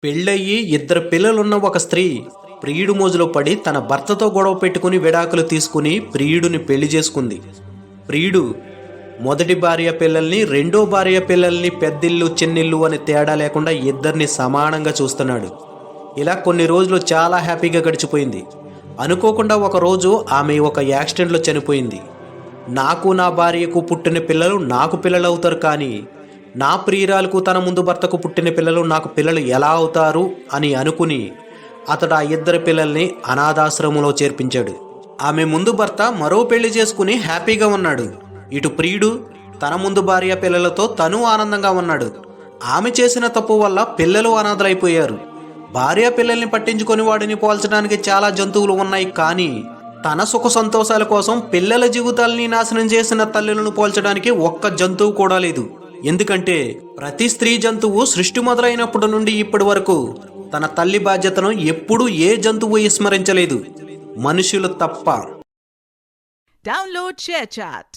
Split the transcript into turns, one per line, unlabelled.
పెళ్ళయ్యి ఇద్దరు పిల్లలున్న ఒక స్త్రీ ప్రియుడు మోజులో పడి తన భర్తతో గొడవ పెట్టుకుని విడాకులు తీసుకుని ప్రియుడిని పెళ్లి చేసుకుంది. ప్రియుడు మొదటి భార్య పిల్లల్ని, రెండో భార్య పిల్లల్ని పెద్దిల్లు చిన్నిల్లు అని తేడా లేకుండా ఇద్దరిని సమానంగా చూస్తున్నాడు. ఇలా కొన్ని రోజులు చాలా హ్యాపీగా గడిచిపోయింది. అనుకోకుండా ఒకరోజు ఆమె ఒక యాక్సిడెంట్లో చనిపోయింది. నాకు నా భార్యకు పుట్టిన పిల్లలు నాకు పిల్లలు అవుతారు, కానీ నా ప్రియురాలకు తన ముందు భర్తకు పుట్టిన పిల్లలు నాకు పిల్లలు ఎలా అవుతారు అని అనుకుని అతడు ఆ ఇద్దరు పిల్లల్ని అనాథాశ్రమంలో చేర్పించాడు. ఆమె ముందు భర్త మరో పెళ్లి చేసుకుని హ్యాపీగా ఉన్నాడు. ఇటు ప్రియుడు తన ముందు భార్య పిల్లలతో తను ఆనందంగా ఉన్నాడు. ఆమె చేసిన తప్పు వల్ల పిల్లలు అనాథలైపోయారు. భార్య పిల్లల్ని పట్టించుకొని వాడిని పోల్చడానికి చాలా జంతువులు ఉన్నాయి, కానీ తన సుఖ సంతోషాల కోసం పిల్లల జీవితాలని నాశనం చేసిన తల్లులను పోల్చడానికి ఒక్క జంతువు కూడా లేదు. ఎందుకంటే ప్రతి స్త్రీ జంతువు సృష్టి మొదలైనప్పటి నుండి ఇప్పటి వరకు తన తల్లి బాధ్యతను ఎప్పుడూ ఏ జంతువు విస్మరించలేదు, మనుషులు తప్ప.
Download ShareChat.